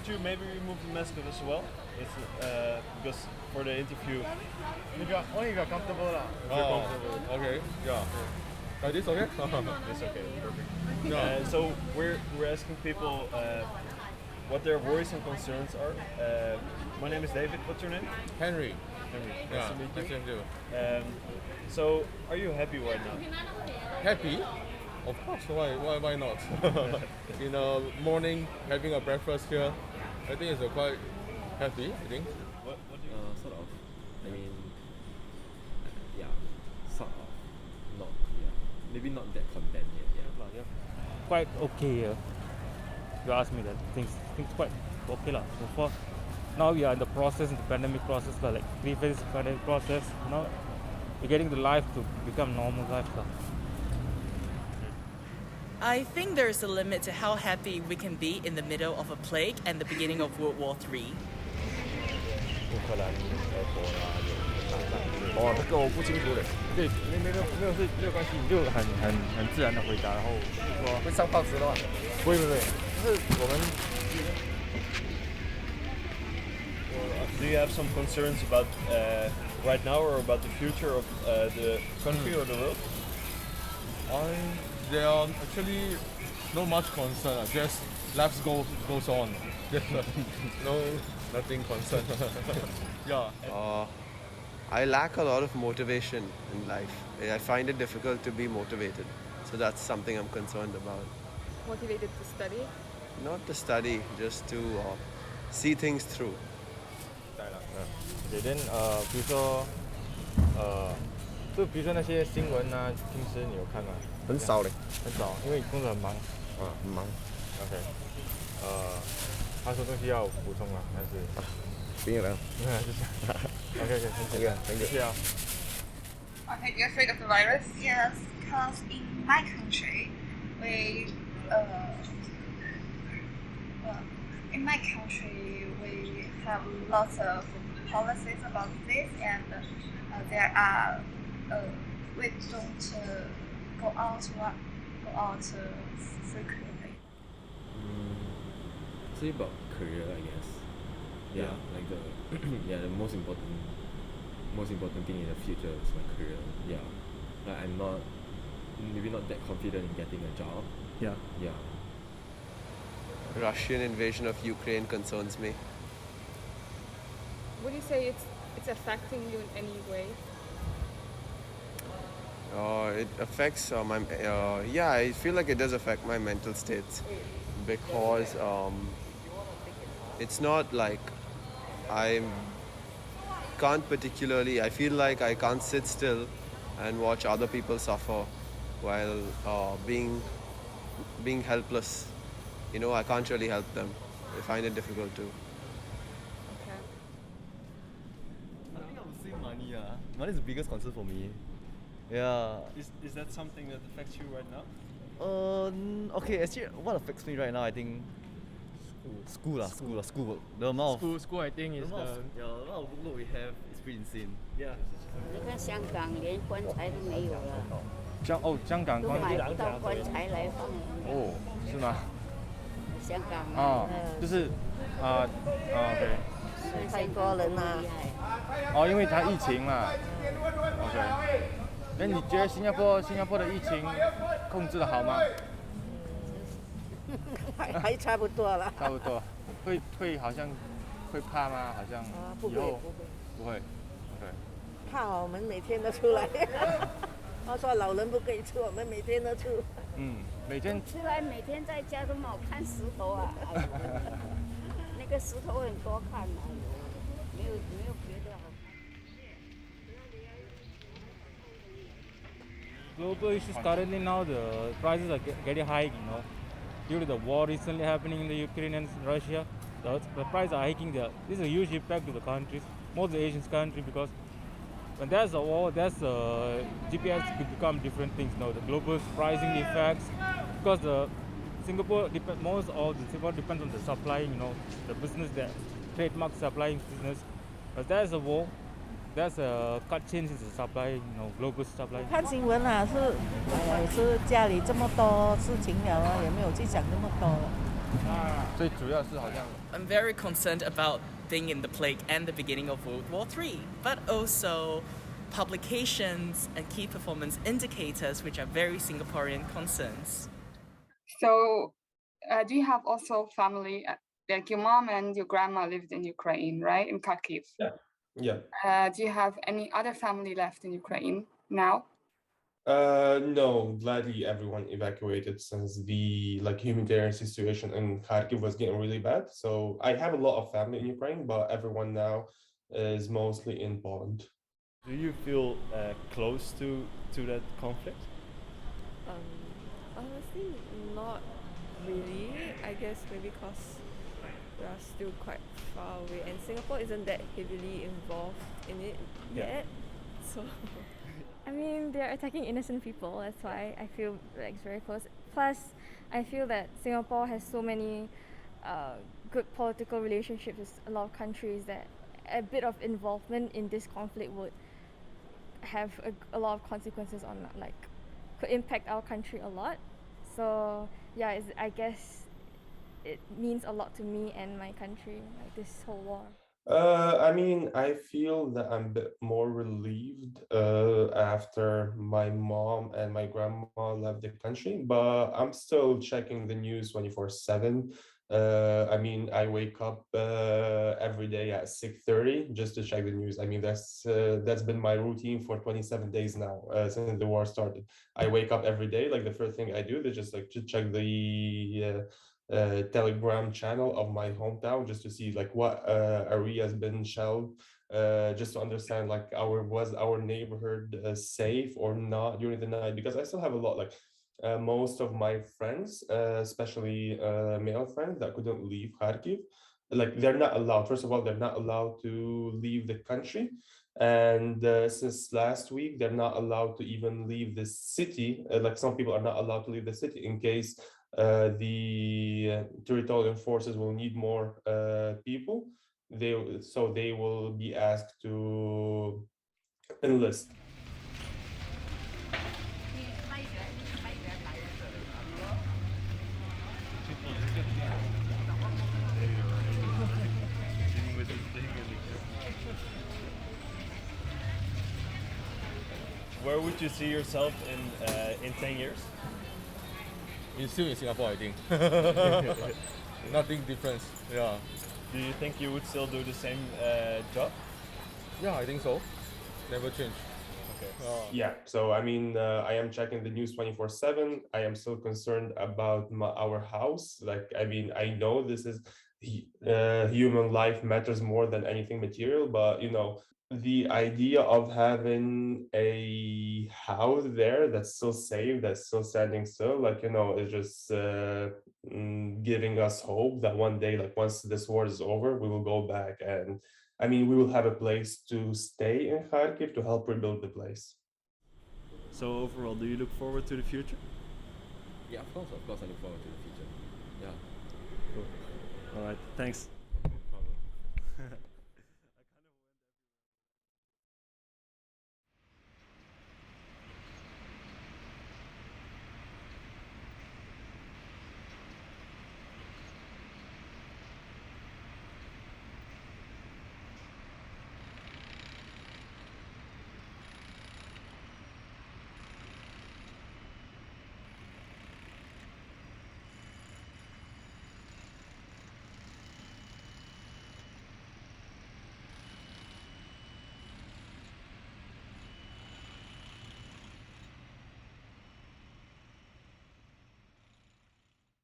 could you maybe remove the mask as well? It's, because for the interview. Only if you're comfortable lah. Okay. Yeah. Like this, okay? It's okay. Perfect. So we're asking people what their worries and concerns are. My name is David. What's your name? Henry. Nice to meet you. Nice to meet you. So are you happy right now? Happy? Of course. Why not? In the morning, having a breakfast here, I think it's quite happy. I think. What do you? Sort of. I mean, yeah, sort of. Not. Yeah. Maybe not that content yet. Yeah. Quite okay here. You ask me that things quite okay lah. So far, now we are in the process, in the pandemic process, like 3 phases pandemic process. Now we're getting the life to become normal life lah. I think there's a limit to how happy we can be in the middle of a plague and the beginning of World War III. 哦，这个我不清楚的。对，没有关系，你就很自然的回答，然后就说会上报纸的吗？不会，就是我们。Do you have some concerns about right now or about the future of the country or the world? There are actually not much concern. Just life goes on. Nothing concern. Yeah. I lack a lot of motivation in life. I find it difficult to be motivated. So that's something I'm concerned about. Motivated to study? Not to study, just to see things through. Okay, then 比如说就比如说那些新闻啊，平时你有看吗？很少嘞，很少，因为工作很忙。很忙。OK，他说东西要补充吗？还是？没有了。就是。OK， 很谢谢啊。Okay, you're afraid of the virus? Yes, because in my country, we have lots of policies about this, and there are we don't go out frequently. Say about career, I guess. Yeah, like the most important thing in the future is my career. Yeah, like I'm maybe not that confident in getting a job. Yeah. Russian invasion of Ukraine concerns me. Would you say it's affecting you in any way? It affects I feel like it does affect my mental states because it's not like I feel like I can't sit still and watch other people suffer while being helpless. I can't really help them. I find it difficult to. Okay. I think I would say money. Money is the biggest concern for me. Yeah. Is that something that affects you right now? Okay, actually what affects me right now, I think school work. The amount of school I think is the amount of workload we have is pretty insane. Yeah. 你看香港连棺材都没有了，香港都买不到棺材来放。哦，是吗？香港就是OK。太多人啦。因为它疫情嘛。OK。那你觉得新加坡的疫情控制的好吗？还差不多了。差不多。会好像会怕吗？好像以后不会。OK。怕我们每天都出来。他说老人不可以出，我们每天都出。每天出来每天在家都冇看石头啊，那个石头很多看啊，没有别的好看。Global issues currently now the prices are getting high, due to the war recently happening in the Ukraine and Russia. The prices are hiking there. This is a huge impact to the countries, most of the Asian countries, because when there's a war, GPS could become different things. The global pricing effects, because Singapore depends on the supplying, the business, the trademark supplying business. But there's a war, there's a cut change in the supply, global supply. 看新闻是家里这么多事情了也没有去想那么多了。最主要是好像 I'm very concerned about being in the plague and the beginning of World War III, but also publications and key performance indicators, which are very Singaporean concerns. So, do you have also family, like your mom and your grandma lived in Ukraine, right? In Kharkiv. Yeah. Do you have any other family left in Ukraine now? No, gladly everyone evacuated since the humanitarian situation in Kharkiv was getting really bad. So I have a lot of family in Ukraine, but everyone now is mostly in Poland. Do you feel close to that conflict? Honestly, not really. I guess maybe because we are still quite far away, and Singapore isn't that heavily involved in it yet. So. I mean, they're attacking innocent people. That's why I feel like it's very close. Plus, I feel that Singapore has so many good political relationships with a lot of countries that a bit of involvement in this conflict would have a lot of consequences on, could impact our country a lot. So yeah, I guess it means a lot to me and my country, like this whole war. I mean, I feel that I'm a bit more relieved after my mom and my grandma left the country, but I'm still checking the news 24/7. I mean, I wake up every day at 6:30 just to check the news. I mean, that's been my routine for 27 days now since the war started. I wake up every day, like the first thing I do is just to check the Telegram channel of my hometown just to see what area has been shelled, just to understand was our neighborhood safe or not during the night, because I still have a lot most of my friends, especially male friends that couldn't leave Kharkiv. They're not allowed. First of all, they're not allowed to leave the country, and since last week, they're not allowed to even leave the city. Some people are not allowed to leave the city in case the territorial forces will need more people. They will be asked to enlist. Where would you see yourself in 10 years? It's still in Singapore, I think. Nothing different. Yeah. Do you think you would still do the same job? Yeah, I think so. Never change. Okay. Yeah. So I mean, I am checking the news 24/7. I am still concerned about our house. I mean, I know this is human life matters more than anything material, but the idea of having a house there that's still safe, that's still standing still, is just giving us hope that one day, once this war is over, we will go back, and I mean, we will have a place to stay in Kharkiv to help rebuild the place. So overall, do you look forward to the future? Yeah, of course, I look forward to the future. Yeah. Cool. All right, thanks. No problem.